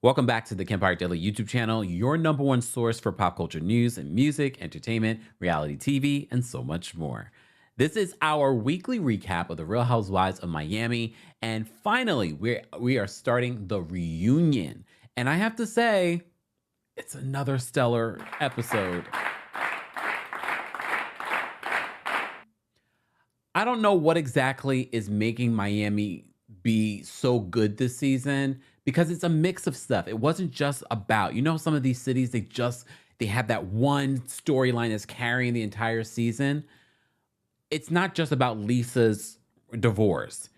Welcome back to the Kempire Daily YouTube channel, your number one source for pop culture news and music, entertainment, reality TV, and so much more. This is our weekly recap of the Real Housewives of Miami, and finally, we are starting the reunion. And I have to say, it's another stellar episode. I don't know what exactly is making Miami be so good this season, because it's a mix of stuff. It wasn't just about, some of these cities, they have that one storyline that's carrying the entire season. It's not just about Lisa's divorce.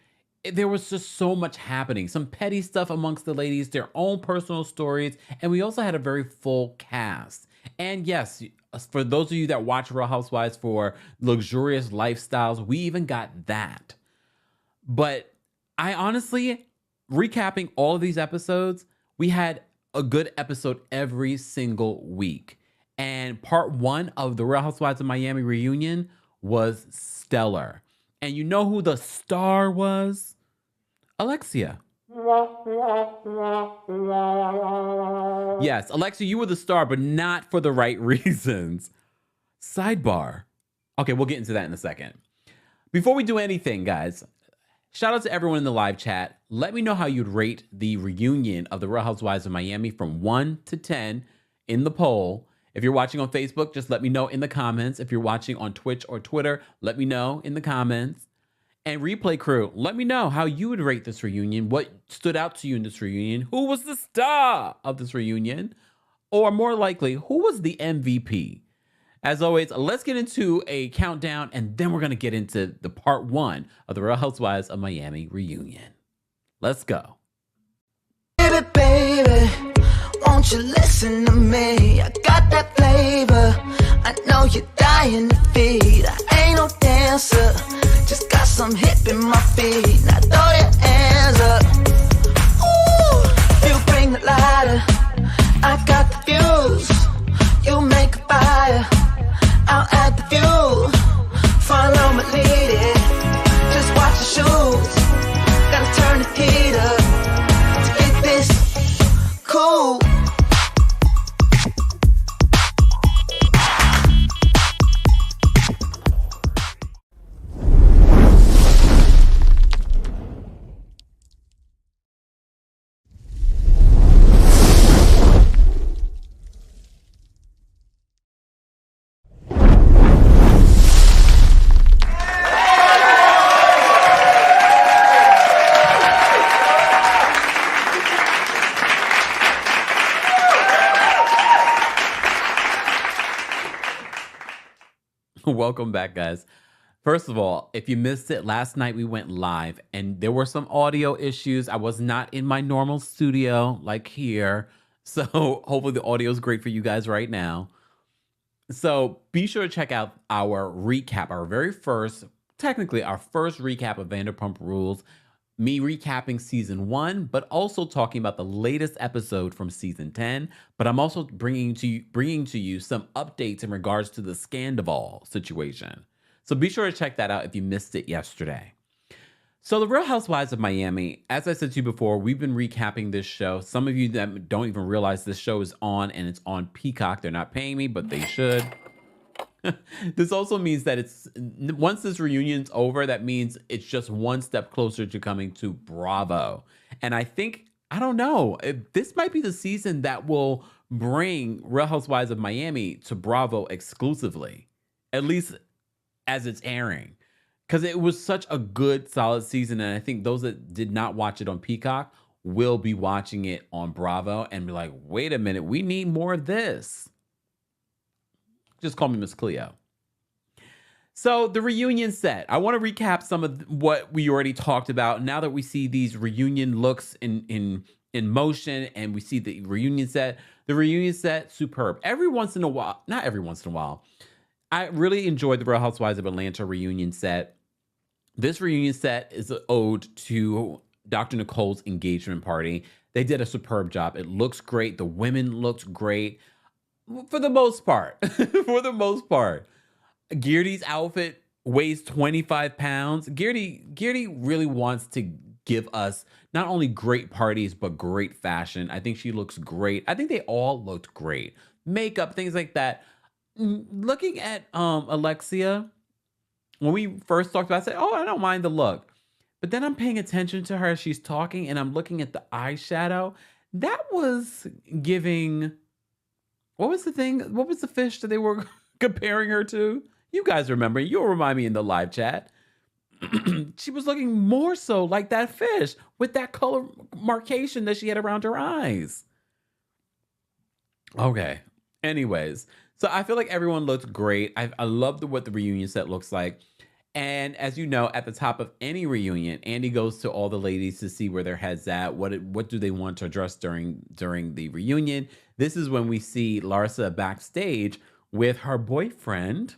There was just so much happening. Some petty stuff amongst the ladies, their own personal stories, and we also had a very full cast. And yes, for those of you that watch Real Housewives for luxurious lifestyles, we even got that. But I honestly, recapping all of these episodes, we had a good episode every single week. And part one of the Real Housewives of Miami reunion was stellar. And you know who the star was? Alexia. Yes, Alexia, you were the star, but not for the right reasons. Sidebar. Okay, we'll get into that in a second. Before we do anything, guys, shout out to everyone in the live chat. Let me know how you'd rate the reunion of the Real Housewives of Miami from 1 to 10 in the poll. If you're watching on Facebook, just let me know in the comments. If you're watching on Twitch or Twitter, let me know in the comments. And replay crew, let me know how you would rate this reunion. What stood out to you in this reunion? Who was the star of this reunion? Or more likely, who was the MVP? As always, let's get into a countdown, and then we're going to get into the part one of the Real Housewives of Miami reunion. Let's go. Baby, baby, won't you listen to me? I got that flavor. I know you're dying to feed. I ain't no dancer, just got some hip in my feet. Now throw your hands up. Ooh, you bring the lighter. I got the fuse. You make a fire. I'll add the fuel. Follow my lady. Just watch the shoes. Gotta turn the heat up to get this cool. Welcome back, guys. First of all, if you missed it, last night we went live and there were some audio issues. I was not in my normal studio like here. So hopefully the audio is great for you guys right now. So be sure to check out our recap, our very first, technically our first recap of Vanderpump Rules. Me recapping season 1, but also talking about the latest episode from season 10. But I'm also bringing to you some updates in regards to the Scandival situation. So be sure to check that out if you missed it yesterday. So the Real Housewives of Miami, as I said to you before, we've been recapping this show. Some of you that don't even realize this show is on, and it's on Peacock. They're not paying me, but they should. This also means that once this reunion's over, that means it's just one step closer to coming to Bravo. And I don't know, this might be the season that will bring Real Housewives of Miami to Bravo exclusively, at least as it's airing. Because it was such a good, solid season. And I think those that did not watch it on Peacock will be watching it on Bravo and be like, wait a minute, we need more of this. Just call me Miss Cleo. So the reunion set. I want to recap some of what we already talked about. Now that we see these reunion looks in motion and we see the reunion set. The reunion set, superb. Every once in a while, not every once in a while, I really enjoyed the Real Housewives of Atlanta reunion set. This reunion set is an ode to Dr. Nicole's engagement party. They did a superb job. It looks great. The women looked great. For the most part, Guerdy's outfit weighs 25 pounds. Guerdy really wants to give us not only great parties, but great fashion. I think she looks great. I think they all looked great. Makeup, things like that. Looking at Alexia, when we first talked about it, I said, oh, I don't mind the look. But then I'm paying attention to her as she's talking and I'm looking at the eyeshadow. That was giving, what was the thing? What was the fish that they were comparing her to? You guys remember. You'll remind me in the live chat. She was looking more so like that fish with that color marcation that she had around her eyes. Okay. Anyways, so I feel like everyone looked great. I love what the reunion set looks like. And as you know, at the top of any reunion, Andy goes to all the ladies to see where their heads at. What do they want to address during the reunion? This is when we see Larsa backstage with her boyfriend,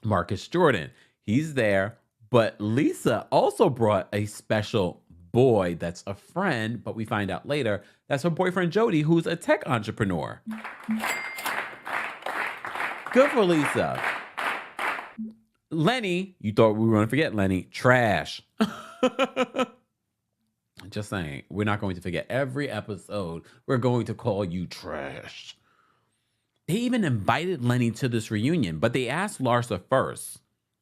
Marcus Jordan. He's there, but Lisa also brought a special boy that's a friend, but we find out later that's her boyfriend Jody, who's a tech entrepreneur. Good for Lisa. Lenny, you thought we were going to forget Lenny, trash. Just saying, we're not going to forget every episode. We're going to call you trash. They even invited Lenny to this reunion, but they asked Larsa first.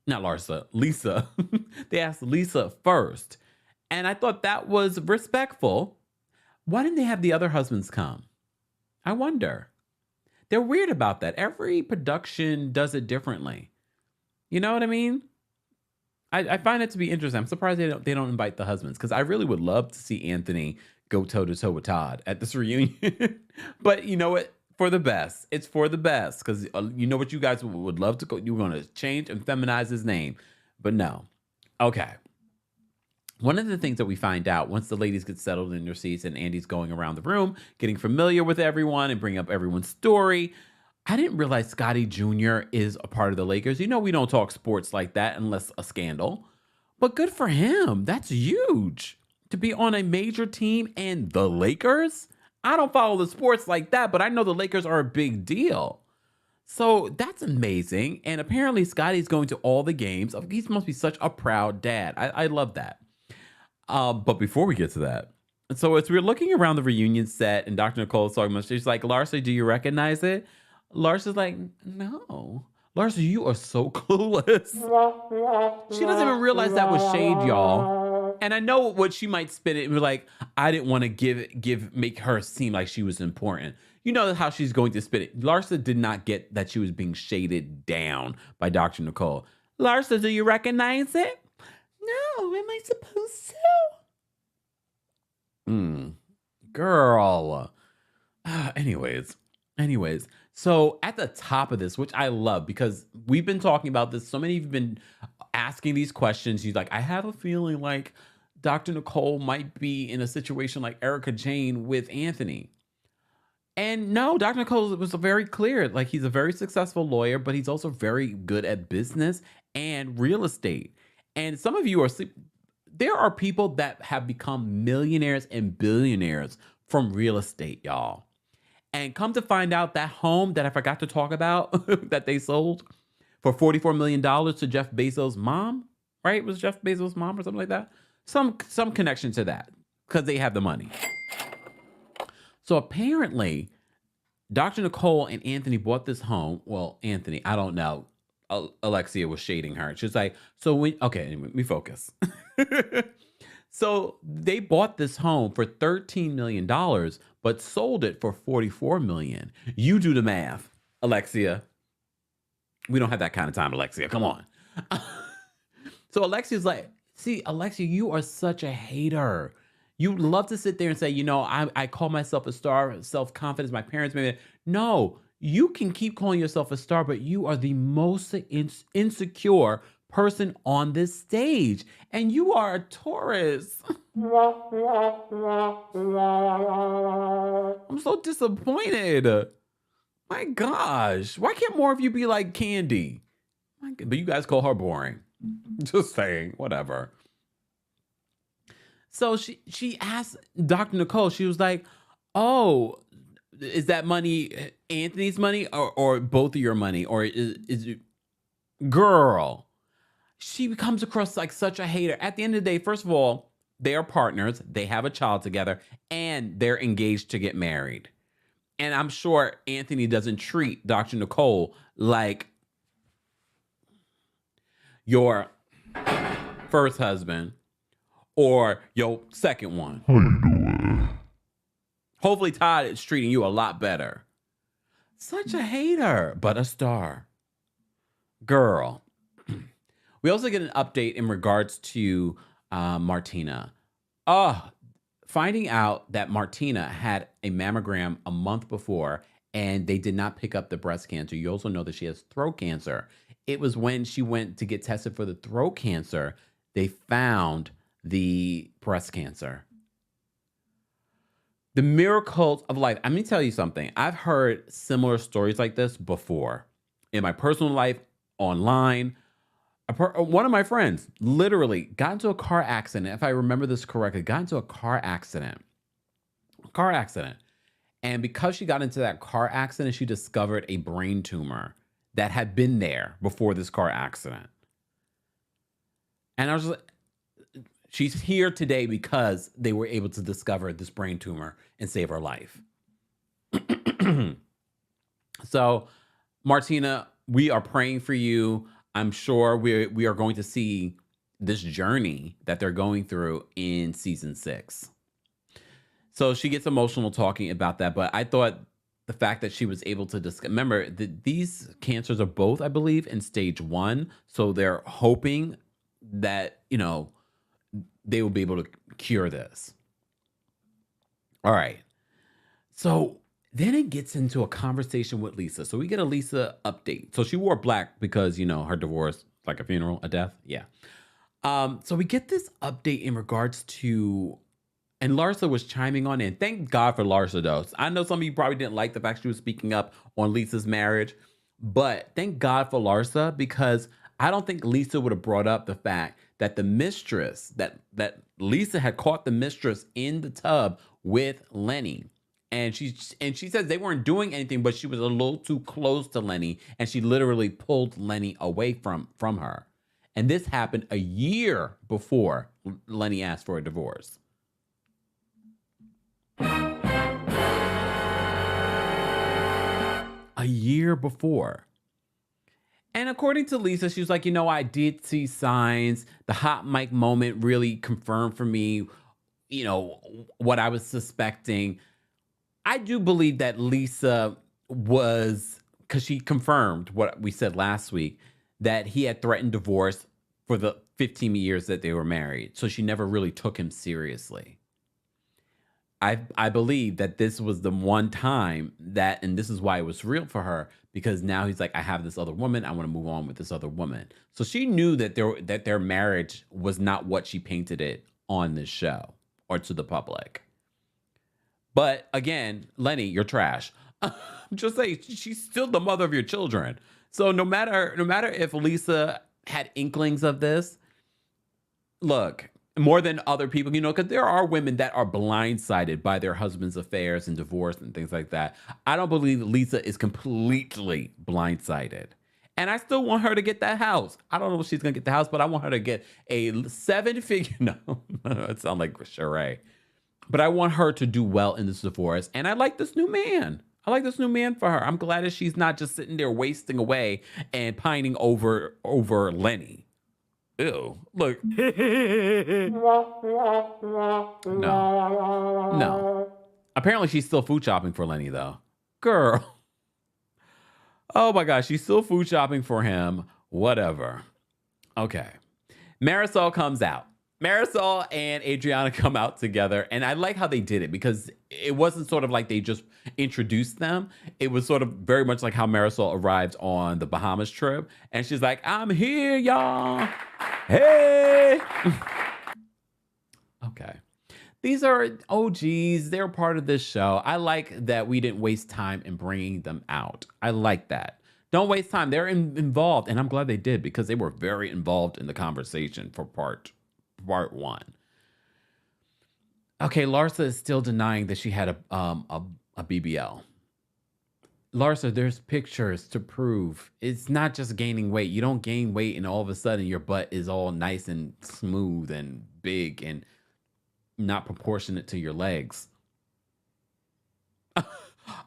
Not Larsa, Lisa. They asked Lisa first. And I thought that was respectful. Why didn't they have the other husbands come? I wonder. They're weird about that. Every production does it differently. You know what I mean? I find it to be interesting. I'm surprised they don't invite the husbands, because I really would love to see Anthony go toe-to-toe with Todd at this reunion. But you know what? For the best. It's for the best, because you know what you guys would love to go. You're going to change and feminize his name. But no. Okay. One of the things that we find out once the ladies get settled in their seats and Andy's going around the room, getting familiar with everyone and bring up everyone's story. I didn't realize Scotty Jr. is a part of the Lakers. You know, we don't talk sports like that unless a scandal. But good for him. That's huge. To be on a major team and the Lakers. I don't follow the sports like that, but I know the Lakers are a big deal. So that's amazing. And apparently Scotty's going to all the games. He must be such a proud dad. I love that. But before we get to that, so as we're looking around the reunion set and Dr. Nicole is talking about, she's like, Larsa, do you recognize it? Larsa's like, no. Larsa, you are so clueless. She doesn't even realize that was shade, y'all. And I know what she might spin it and be like, I didn't want to make her seem like she was important. You know how she's going to spin it. Larsa did not get that she was being shaded down by Dr. Nicole. Larsa, do you recognize it? No, am I supposed to? Girl. Anyways. So at the top of this, which I love because we've been talking about this. So many of you have been asking these questions. She's like, I have a feeling like Dr. Nicole might be in a situation like Erica Jane with Anthony. And no, Dr. Nicole was very clear. Like, he's a very successful lawyer, but he's also very good at business and real estate. And some of you there are people that have become millionaires and billionaires from real estate, y'all. And come to find out, that home that I forgot to talk about that they sold for $44 million to Jeff Bezos' mom, right? It was Jeff Bezos' mom or something like that. Some connection to that because they have the money. So apparently, Dr. Nicole and Anthony bought this home. Well, Anthony, I don't know. Alexia was shading her. She's like, okay, let me focus. So they bought this home for $13 million, but sold it for $44 million. You do the math, Alexia. We don't have that kind of time, Alexia. Come on. So Alexia's like, see, Alexia, you are such a hater. You love to sit there and say, you know, I call myself a star, self-confidence, my parents made it. No, you can keep calling yourself a star, but you are the most insecure person on this stage. And you are a Taurus. I'm so disappointed. My gosh. Why can't more of you be like Candy? But you guys call her boring. Just saying, whatever. So she asked Dr. Nicole, she was like, oh, is that money Anthony's money or both of your money? Or is it, girl, She comes across like such a hater. At the end of the day, first of all, they are partners, they have a child together, and they're engaged to get married. And I'm sure Anthony doesn't treat Dr. Nicole like your first husband or your second one. How you doing? Hopefully Todd is treating you a lot better. Such a hater, but a star. Girl. We also get an update in regards to Martina. Finding out that Martina had a mammogram a month before and they did not pick up the breast cancer. You also know that she has throat cancer. It was when she went to get tested for the throat cancer, they found the breast cancer. The miracles of life. I'm going to tell you something. I've heard similar stories like this before in my personal life, online. One of my friends literally got into a car accident. If I remember this correctly, got into a car accident. And because she got into that car accident, she discovered a brain tumor that had been there before this car accident. And I was like, she's here today because they were able to discover this brain tumor and save her life. So, Martina, we are praying for you. I'm sure we are going to see this journey that they're going through in season 6. So she gets emotional talking about that, but I thought the fact that she was able to remember that these cancers are both, I believe, in stage 1. So they're hoping that, they will be able to cure this. All right. So then it gets into a conversation with Lisa. So we get a Lisa update. So she wore black because, her divorce, like a funeral, a death. Yeah. So we get this update in regards to, and Larsa was chiming on in. Thank God for Larsa, though. I know some of you probably didn't like the fact she was speaking up on Lisa's marriage, but thank God for Larsa, because I don't think Lisa would have brought up the fact that the mistress, that Lisa had caught the mistress in the tub with Lenny. And she says they weren't doing anything, but she was a little too close to Lenny, and she literally pulled Lenny away from her. And this happened a year before Lenny asked for a divorce. A year before. And according to Lisa, she was like, I did see signs. The hot mic moment really confirmed for me, what I was suspecting. I do believe that Lisa was, because she confirmed what we said last week, that he had threatened divorce for the 15 years that they were married. So she never really took him seriously. I believe that this was the one time that, and this is why it was real for her, because now he's like, I have this other woman. I want to move on with this other woman. So she knew that their marriage was not what she painted it on this show or to the public. But again, Lenny, you're trash. Just say she's still the mother of your children. So no matter if Lisa had inklings of this, look, more than other people, because there are women that are blindsided by their husband's affairs and divorce and things like that. I don't believe Lisa is completely blindsided. And I still want her to get that house. I don't know if she's going to get the house, but I want her to get a 7-figure. No, it sounds like Sheree. But I want her to do well in this divorce. And I like this new man. I like this new man for her. I'm glad that she's not just sitting there wasting away and pining over Lenny. Ew, look. No. Apparently she's still food shopping for Lenny, though. Girl. Oh my gosh, she's still food shopping for him. Whatever. Okay. Marisol comes out. Marisol and Adriana come out together, and I like how they did it because it wasn't sort of like they just introduced them. It was sort of very much like how Marisol arrived on the Bahamas trip, and she's like, I'm here, y'all. Hey. Okay. These are OGs. They're part of this show. I like that we didn't waste time in bringing them out. I like that. Don't waste time. They're involved, and I'm glad they did because they were very involved in the conversation for part 1. Okay, Larsa is still denying that she had a BBL. Larsa, there's pictures to prove it's not just gaining weight. You don't gain weight and all of a sudden your butt is all nice and smooth and big and not proportionate to your legs.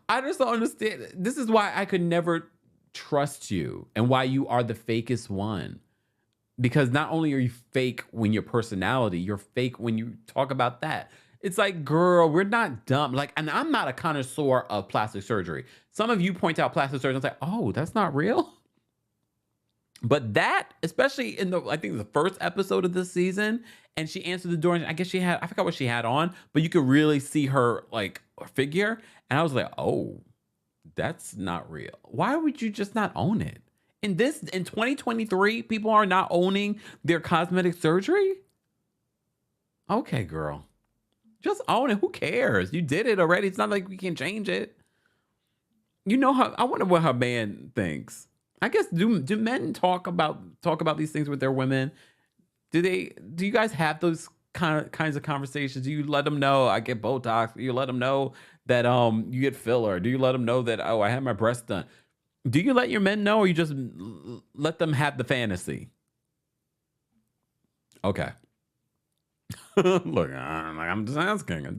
I just don't understand. This is why I could never trust you and why you are the fakest one. Because not only are you fake when your personality, you're fake when you talk about that. It's like, girl, we're not dumb. Like, and I'm not a connoisseur of plastic surgery. Some of you point out plastic surgery and say, oh, that's not real. But that, especially in I think the first episode of this season, and she answered the door, and I guess I forgot what she had on, but you could really see her like figure. And I was like, oh, that's not real. Why would you just not own it? In 2023, people are not owning their cosmetic surgery? Okay, girl. Just own it. Who cares? You did it already. It's not like we can change it. You know how I wonder what her man thinks. I guess do men talk about these things with their women? Do you guys have those kinds of conversations? Do you let them know I get Botox? Do you let them know that you get filler? Do you let them know that, oh, I had my breast done? Do you let your men know, or you just let them have the fantasy? Okay. Look, I'm just asking.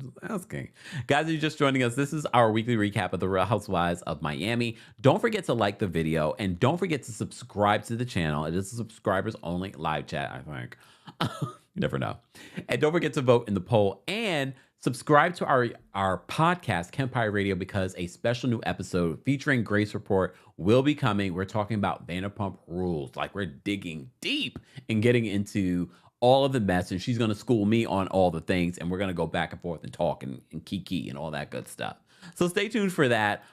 Guys, if you're just joining us, this is our weekly recap of the Real Housewives of Miami. Don't forget to like the video, and don't forget to subscribe to the channel. It is a subscribers only live chat, I think. You never know. And don't forget to vote in the poll, and subscribe to our podcast, Kempire Radio, because a special new episode featuring Grace Report will be coming. We're talking about Vanderpump Rules. Like, we're digging deep and getting into all of the mess, and she's going to school me on all the things, and we're going to go back and forth and talk and kiki and all that good stuff. So stay tuned for that.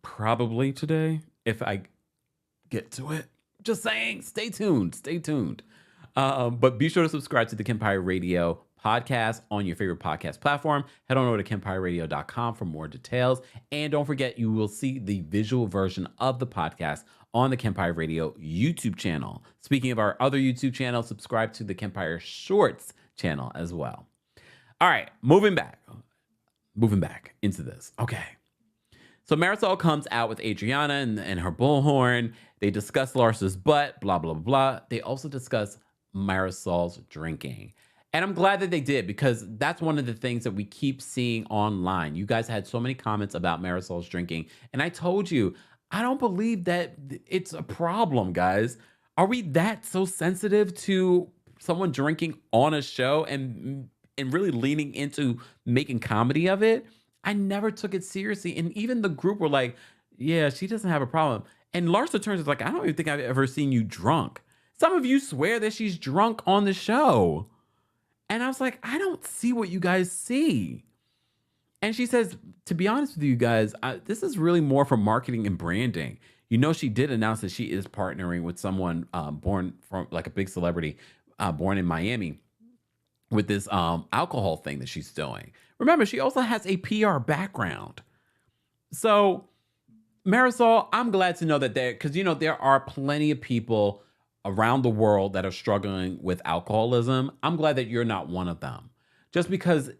Probably today, if I get to it. Just saying, stay tuned. But be sure to subscribe to the Kempire Radio podcast on your favorite podcast platform. Head on over to KempireRadio.com for more details. And don't forget, you will see the visual version of the podcast on the Kempire Radio YouTube channel. Speaking of our other YouTube channel, subscribe to the Kempire Shorts channel as well. All right, moving back into this. Okay. So Marisol comes out with Adriana and her bullhorn. They discuss Larsa's butt, blah, blah, blah. They also discuss Marisol's drinking. And I'm glad that they did, because that's one of the things that we keep seeing online. You guys had so many comments about Marisol's drinking. And I told you, I don't believe that it's a problem, guys. Are we that so sensitive to someone drinking on a show and really leaning into making comedy of it? I never took it seriously. And even the group were like, yeah, she doesn't have a problem. And Larsa turns is like, I don't even think I've ever seen you drunk. Some of you swear that she's drunk on the show. And I was like, I don't see what you guys see. And she says, to be honest with you guys, this is really more for marketing and branding. You know, she did announce that she is partnering with someone born from, like, a big celebrity born in Miami with this alcohol thing that she's doing. Remember, she also has a PR background. So, Marisol, I'm glad to know that because, you know, there are plenty of people around the world that are struggling with alcoholism. I'm glad that you're not one of them. Just because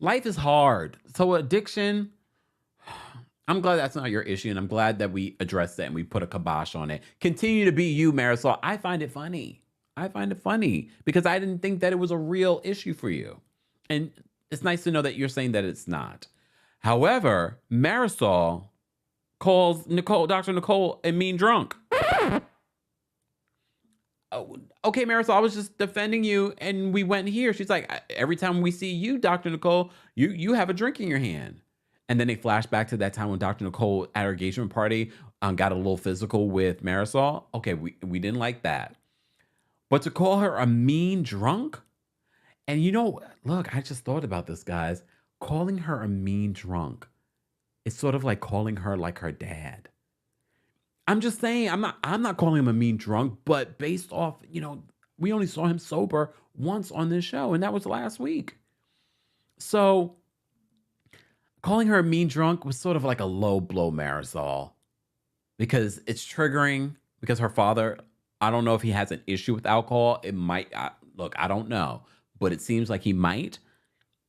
life is hard. So addiction, I'm glad that's not your issue, and I'm glad that we addressed that and we put a kibosh on it. Continue to be you, Marisol. I find it funny. Because I didn't think that it was a real issue for you. And it's nice to know that you're saying that it's not. However, Marisol calls Dr. Nicole, a mean drunk. Oh, okay, Marisol, I was just defending you, and we went here. She's like, every time we see you, Dr. Nicole, you have a drink in your hand. And then they flash back to that time when Dr. Nicole at her engagement party got a little physical with Marisol. Okay, we didn't like that. But to call her a mean drunk? And you know, look, I just thought about this, guys. Calling her a mean drunk is sort of like calling her like her dad. I'm just saying, I'm not calling him a mean drunk, but based off, you know, we only saw him sober once on this show, and that was last week. So calling her a mean drunk was sort of like a low blow, Marisol, because it's triggering, because her father, I don't know if he has an issue with alcohol. It might, look, I don't know, but it seems like he might.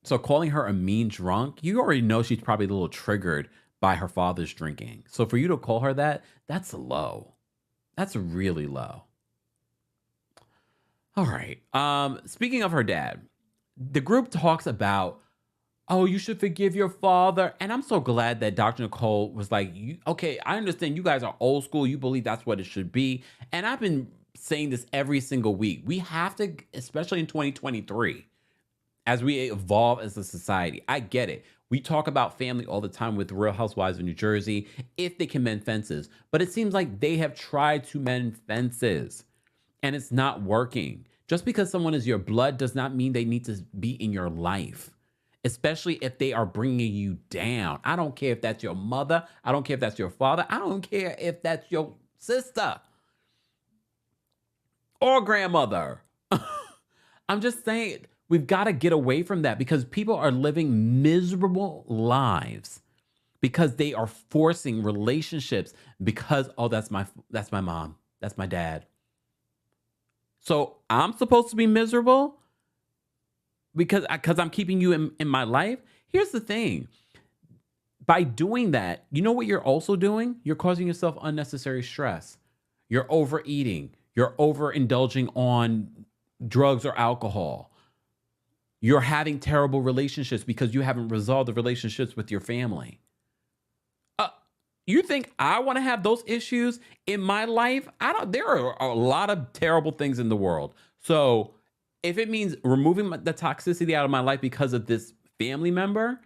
So calling her a mean drunk, you already know she's probably a little triggered by her father's drinking. So for you to call her that, that's low. That's really low. All right. Speaking of her dad, the group talks about, oh, you should forgive your father. And I'm so glad that Dr. Nicole was like, okay, I understand you guys are old school. You believe that's what it should be. And I've been saying this every single week. We have to, especially in 2023, as we evolve as a society. I get it. We talk about family all the time with Real Housewives of New Jersey, if they can mend fences. But it seems like they have tried to mend fences and it's not working. Just because someone is your blood does not mean they need to be in your life, especially if they are bringing you down. I don't care if that's your mother. I don't care if that's your father. I don't care if that's your sister or grandmother. I'm just saying, we've got to get away from that because people are living miserable lives because they are forcing relationships because, oh, that's my mom. That's my dad. So I'm supposed to be miserable because I'm keeping you in my life. Here's the thing. By doing that, you know what you're also doing? You're causing yourself unnecessary stress. You're overeating. You're overindulging on drugs or alcohol. You're having terrible relationships because you haven't resolved the relationships with your family. You think I want to have those issues in my life? I don't. There are a lot of terrible things in the world. So if it means removing the toxicity out of my life because of this family member,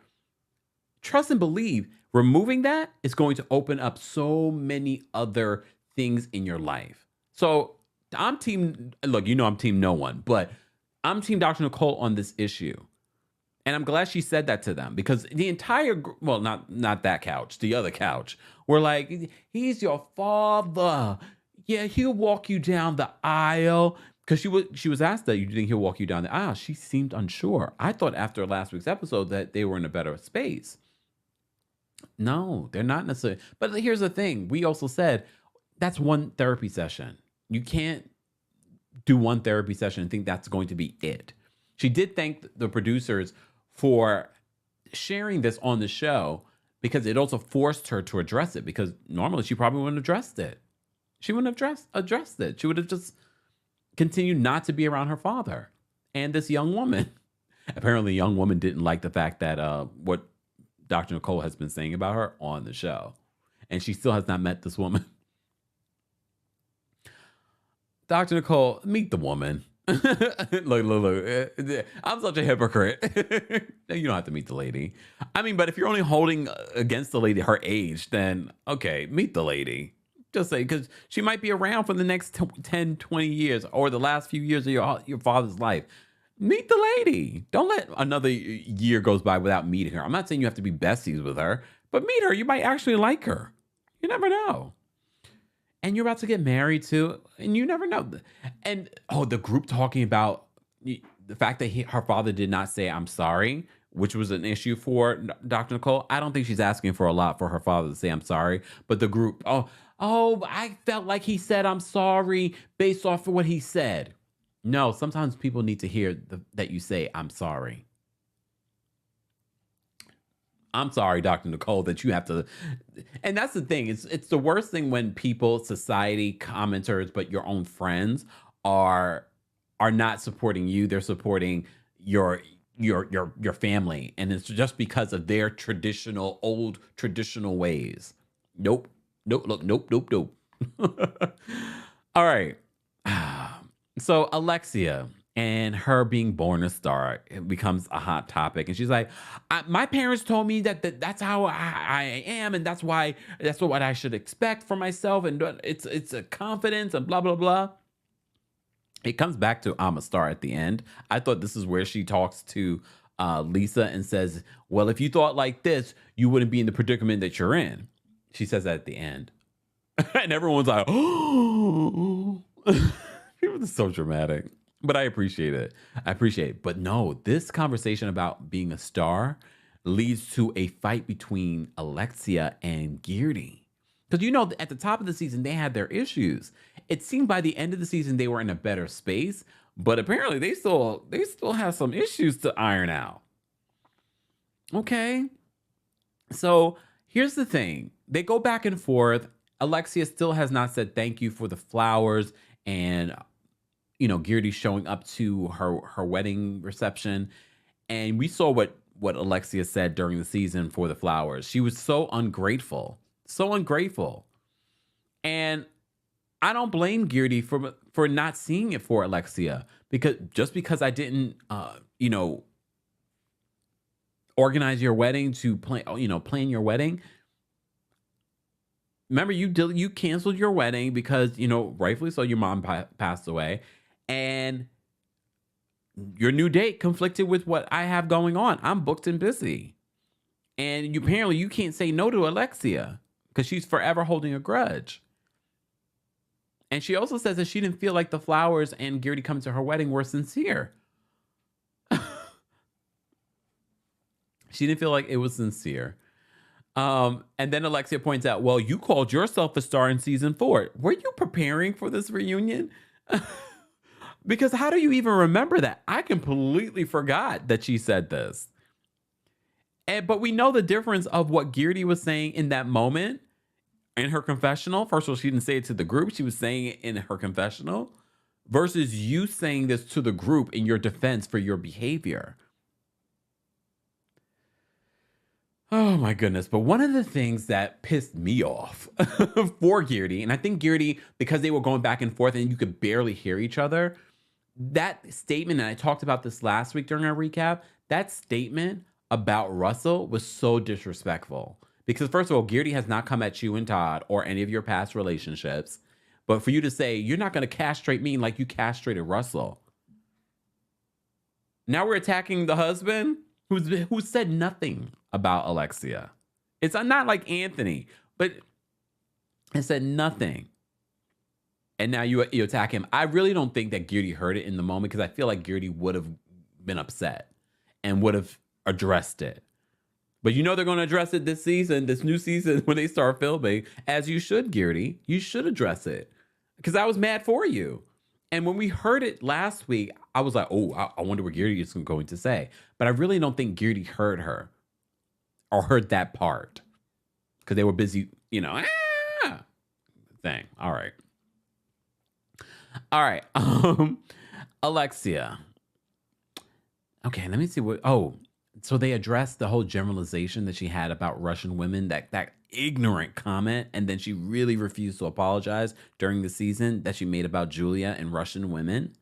trust and believe removing that is going to open up so many other things in your life. So I'm team, look, I'm team no one, but I'm team Dr. Nicole on this issue. And I'm glad she said that to them because the entire, well, not that couch, the other couch, were like, he's your father. Yeah, he'll walk you down the aisle. Because she was asked that, you think he'll walk you down the aisle? She seemed unsure. I thought after last week's episode that they were in a better space. No, they're not necessarily. But here's the thing. We also said that's one therapy session. You can't do one therapy session and think that's going to be it. She did thank the producers for sharing this on the show because it also forced her to address it because normally she probably wouldn't have addressed it. She wouldn't have addressed it. She would have just continued not to be around her father and this young woman. Apparently, the young woman didn't like the fact that what Dr. Nicole has been saying about her on the show. And she still has not met this woman. Dr. Nicole, meet the woman. Look. I'm such a hypocrite. You don't have to meet the lady. I mean, but if you're only holding against the lady her age, then okay, meet the lady. Just say, because she might be around for the next 10, 20 years or the last few years of your father's life. Meet the lady. Don't let another year goes by without meeting her. I'm not saying you have to be besties with her, but meet her. You might actually like her. You never know. And you're about to get married too, and you never know. And the group talking about the fact that her father did not say "I'm sorry," which was an issue for Dr. Nicole. I don't think she's asking for a lot for her father to say "I'm sorry," but the group, I felt like he said "I'm sorry" based off of what he said. No, sometimes people need to hear that you say "I'm sorry." I'm sorry, Dr. Nicole, that you have to. And that's the thing. It's the worst thing when people, society, commenters, but your own friends are not supporting you. They're supporting your family. And it's just because of their old traditional ways. Nope. Nope. All right. So Alexia and her being born a star, it becomes a hot topic. And she's like, my parents told me that's how I am. And that's what I should expect for myself. And it's a confidence and blah, blah, blah. It comes back to I'm a star at the end. I thought this is where she talks to Lisa and says, well, if you thought like this, you wouldn't be in the predicament that you're in. She says that at the end. And everyone's like, oh, people are so dramatic. But I appreciate it. But no, this conversation about being a star leads to a fight between Alexia and Guerdy. Because at the top of the season, they had their issues. It seemed by the end of the season, they were in a better space. But apparently, they still have some issues to iron out. Okay. So Here's the thing. They go back and forth. Alexia still has not said thank you for the flowers and Guerdy showing up to her wedding reception. And we saw what Alexia said during the season for the flowers. She was so ungrateful. So ungrateful. And I don't blame Guerdy for not seeing it for Alexia, because I didn't organize your wedding to plan your wedding. Remember, you canceled your wedding because, rightfully so, your mom passed away, and your new date conflicted with what I have going on. I'm booked and busy, and apparently you can't say no to Alexia because she's forever holding a grudge. And she also says that she didn't feel like the flowers and Guerdy coming to her wedding were sincere. She didn't feel like it was sincere. And then Alexia points out, well, you called yourself a star in season 4. Were you preparing for this reunion? Because how do you even remember that? I completely forgot that she said this. But we know the difference of what Guerdy was saying in that moment in her confessional. First of all, she didn't say it to the group. She was saying it in her confessional versus you saying this to the group in your defense for your behavior. Oh my goodness. But one of the things that pissed me off for Guerdy, and I think Guerdy, because they were going back and forth and you could barely hear each other, that statement, and I talked about this last week during our recap, that statement about Russell was so disrespectful. Because first of all, Guerdy has not come at you and Todd or any of your past relationships. But for you to say, you're not going to castrate me like you castrated Russell. Now we're attacking the husband who said nothing about Alexia. It's not like Anthony, but it said nothing. And now you attack him. I really don't think that Guerdy heard it in the moment because I feel like Guerdy would have been upset and would have addressed it. But they're going to address it this new season when they start filming, as you should, Guerdy. You should address it because I was mad for you. And when we heard it last week, I was like, oh, I wonder what Guerdy is going to say. But I really don't think Guerdy heard her or heard that part because they were busy, thing. All right. Alexia. Okay, let me see so they addressed the whole generalization that she had about Russian women, that ignorant comment, and then she really refused to apologize during the season that she made about Julia and Russian women.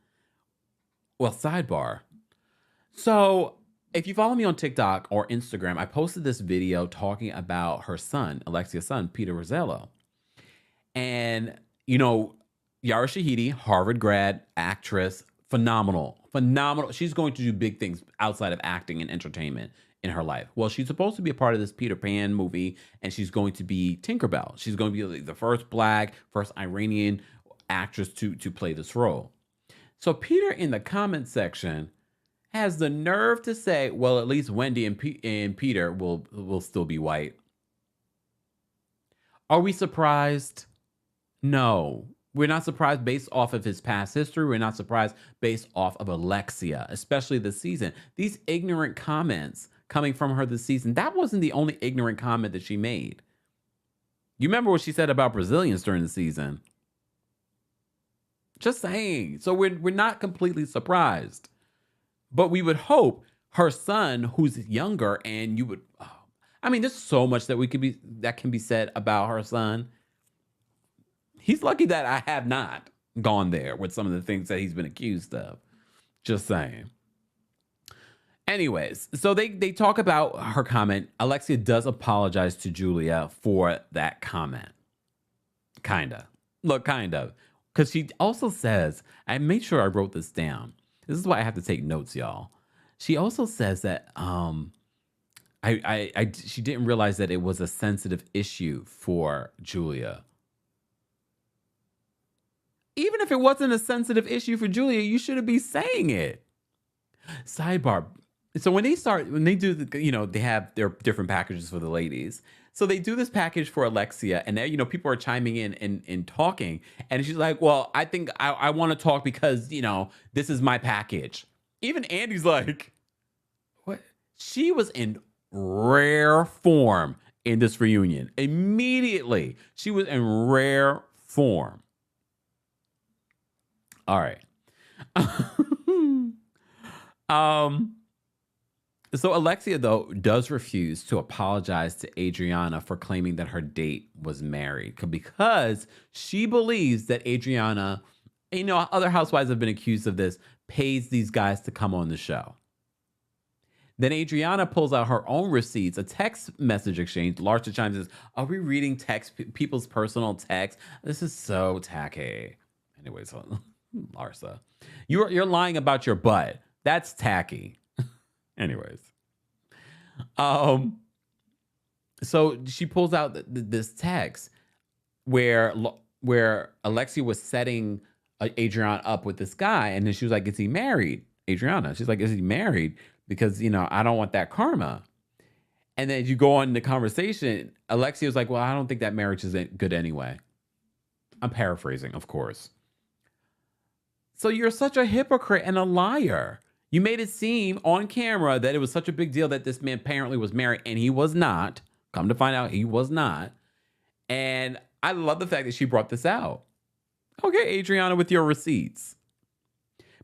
Well, sidebar. So if you follow me on TikTok or Instagram, I posted this video talking about her son, Alexia's son, Peter Rosello. And, Yara Shahidi, Harvard grad, actress, phenomenal. She's going to do big things outside of acting and entertainment in her life. Well, she's supposed to be a part of this Peter Pan movie, and she's going to be Tinkerbell. She's going to be the first Iranian actress to play this role. So Peter in the comment section has the nerve to say, well, at least Wendy and Peter will still be white. Are we surprised? No. We're not surprised based off of his past history. We're not surprised based off of Alexia, especially this season. These ignorant comments coming from her this season, that wasn't the only ignorant comment that she made. You remember what she said about Brazilians during the season? Just saying. So we're not completely surprised. But we would hope her son, who's younger, and there's so much that can be said about her son. He's lucky that I have not gone there with some of the things that he's been accused of. Just saying. Anyways, so they talk about her comment. Alexia does apologize to Julia for that comment. Kind of. Because she also says, I made sure I wrote this down. This is why I have to take notes, y'all. She also says that she didn't realize that it was a sensitive issue for Julia. Even if it wasn't a sensitive issue for Julia, you shouldn't be saying it. Sidebar. So when they do they have their different packages for the ladies. So they do this package for Alexia, and people are chiming in and talking. And she's like, well, I think I want to talk because, this is my package. Even Andy's like, what? She was in rare form in this reunion. Immediately. She was in rare form. All right. So Alexia, though, does refuse to apologize to Adriana for claiming that her date was married because she believes that Adriana, other housewives have been accused of this, pays these guys to come on the show. Then Adriana pulls out her own receipts, a text message exchange. Larsa chimes in, are we reading people's personal text? This is so tacky. Anyways, Larsa, you're lying about your butt. That's tacky. Anyways, so she pulls out this text where Alexia was setting Adriana up with this guy, and then she was like, "Is he married?" Adriana, she's like, "Is he married?" Because I don't want that karma. And then you go on the conversation, Alexia was like, "Well, I don't think that marriage is good anyway." I'm paraphrasing, of course. So you're such a hypocrite and a liar. You made it seem on camera that it was such a big deal that this man apparently was married, and he was not. Come to find out, he was not. And I love the fact that she brought this out. Okay, Adriana, with your receipts.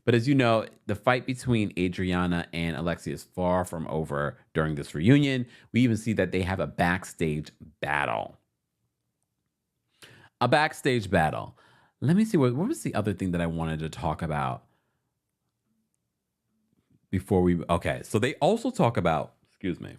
But as you know, the fight between Adriana and Alexia is far from over during this reunion. We even see that they have a backstage battle. A backstage battle. Let me see, what was the other thing that I wanted to talk about before we... Okay, so they also talk about... Excuse me.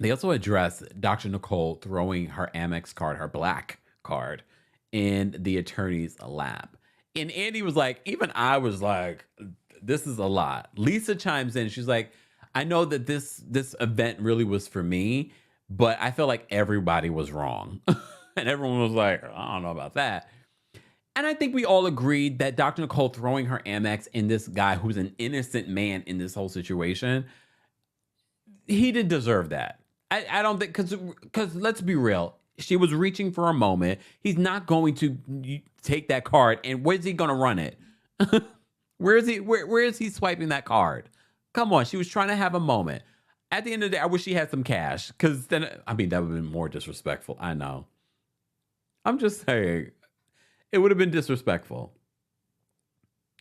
They also address Dr. Nicole throwing her Amex card, her black card, in the attorney's lap. And Andy was like, even I was like, this is a lot. Lisa chimes in. She's like, I know that this event really was for me, but I feel like everybody was wrong. And everyone was like, I don't know about that. And I think we all agreed that Dr. Nicole throwing her Amex in this guy who's an innocent man in this whole situation, he didn't deserve that. I don't think, because let's be real. She was reaching for a moment. He's not going to take that card. And where's he going to run it? Where is he swiping that card? Come on. She was trying to have a moment. At the end of the day, I wish she had some cash. Because then, that would have been more disrespectful. I know. I'm just saying. It would have been disrespectful.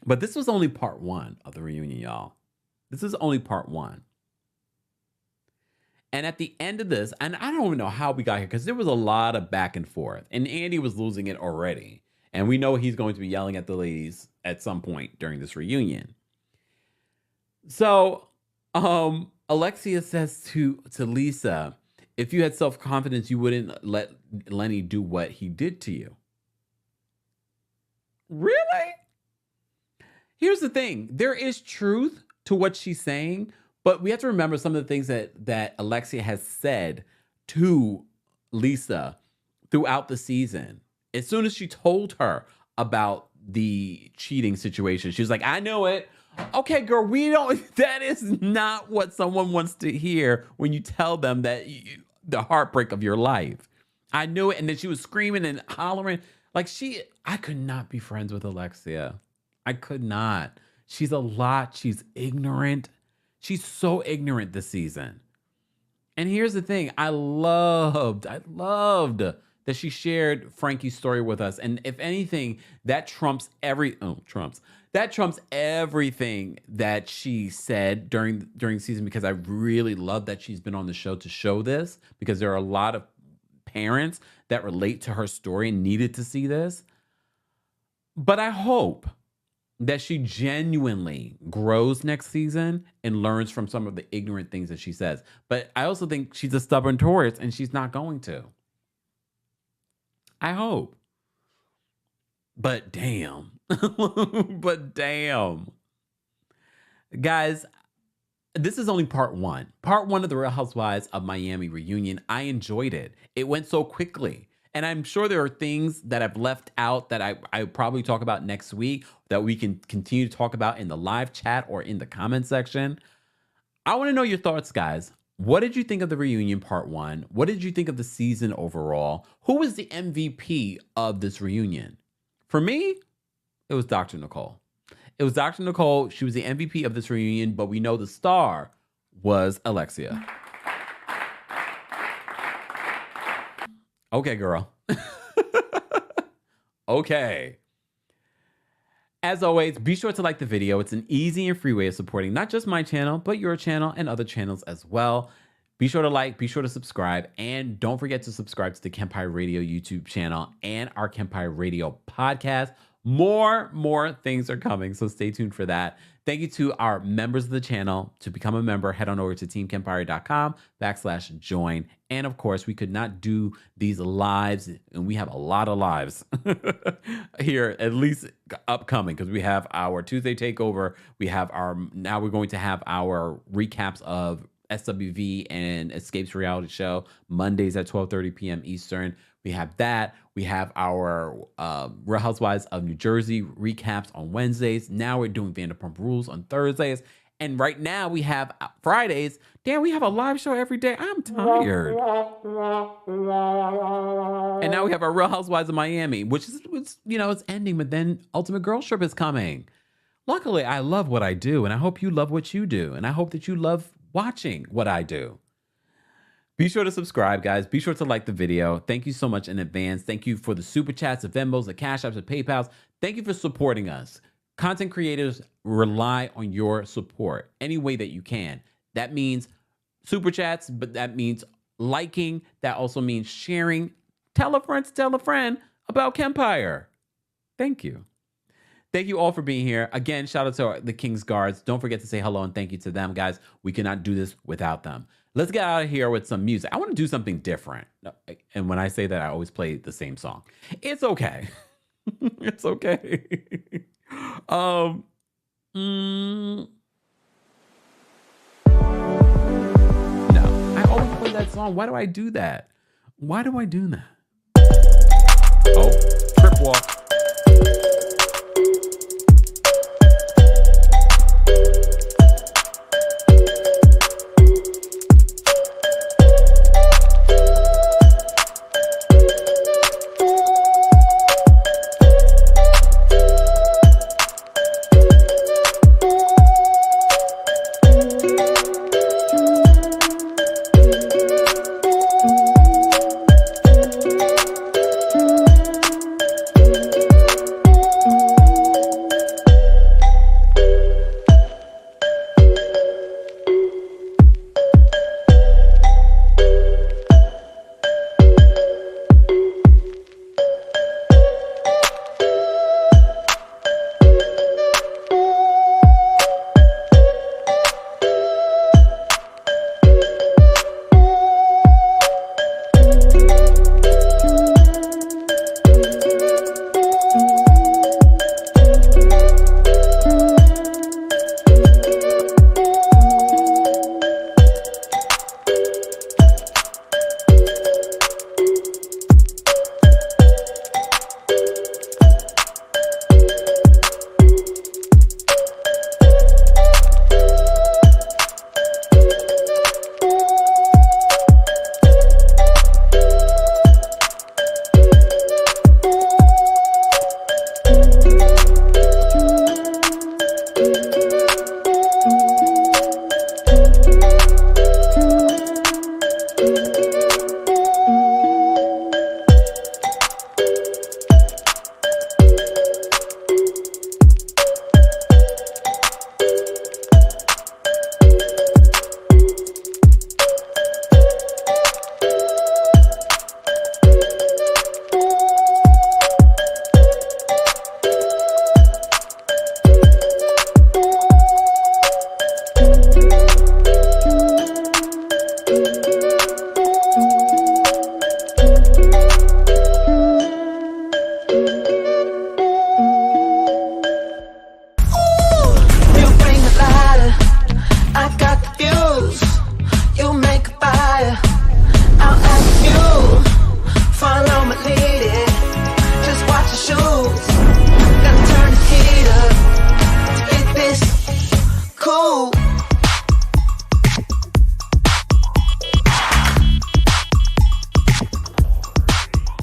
But this was only part one of the reunion, y'all. This is only part one. And at the end of this, and I don't even know how we got here because there was a lot of back and forth. And Andy was losing it already. And we know he's going to be yelling at the ladies at some point during this reunion. So Alexia says to Lisa, if you had self-confidence, you wouldn't let Lenny do what he did to you. Really? Here's the thing. There is truth to what she's saying. But we have to remember some of the things that Alexia has said to Lisa throughout the season. As soon as she told her about the cheating situation, she was like, I know it. Okay, girl, that is not what someone wants to hear when you tell them that the heartbreak of your life. I knew it. And then she was screaming and hollering. I could not be friends with Alexia. I could not. She's a lot. She's ignorant. She's so ignorant this season. And here's the thing. I loved that she shared Frankie's story with us. And if anything, that trumps everything that she said during season, because I really love that she's been on the show to show this, because there are a lot of parents that relate to her story and needed to see this. But I hope that she genuinely grows next season and learns from some of the ignorant things that she says. But I also think she's a stubborn Taurus and she's not going to. I hope. But damn. But damn. Guys, this is only part one. Part one of the Real Housewives of Miami reunion. I enjoyed it. It went so quickly. And I'm sure there are things that I've left out that I probably talk about next week that we can continue to talk about in the live chat or in the comment section. I want to know your thoughts, guys. What did you think of the reunion part one? What did you think of the season overall? Who was the MVP of this reunion? For me, it was Dr. Nicole. It was Dr. Nicole. She was the MVP of this reunion, but we know the star was Alexia. Okay, girl. Okay. As always, be sure to like the video. It's an easy and free way of supporting not just my channel, but your channel and other channels as well. Be sure to like, be sure to subscribe, and don't forget to subscribe to the Kempire Radio YouTube channel and our Kempire Radio podcast. More things are coming, so stay tuned for that. Thank you to our members of the channel. To become a member, head on over to teamkempire.com/join. And of course, we could not do these lives, and we have a lot of lives here, at least upcoming, because we have our Tuesday takeover. We have now we're going to have our recaps of SWV and Escapes reality show Mondays at 12:30 p.m. Eastern. We have that. We have our Real Housewives of New Jersey recaps on Wednesdays. Now we're doing Vanderpump Rules on Thursdays. And right now we have Fridays. Damn, we have a live show every day. I'm tired. And now we have our Real Housewives of Miami, which is, it's ending, but then Ultimate Girl Trip is coming. Luckily, I love what I do, and I hope you love what you do. And I hope that you love watching what I do. Be sure to subscribe, guys. Be sure to like the video. Thank you so much in advance. Thank you for the super chats, the Venmos, the Cash Apps, the PayPals. Thank you for supporting us. Content creators rely on your support any way that you can. That means super chats, but that means liking. That also means sharing. Tell a friend to tell a friend about Kempire. Thank you. Thank you all for being here. Again, shout out to the King's Guards. Don't forget to say hello and thank you to them, guys. We cannot do this without them. Let's get out of here with some music. I want to do something different. And when I say that, I always play the same song. It's okay. It's okay. No, I always play that song. Why do I do that? Why do I do that? Oh, trip walk.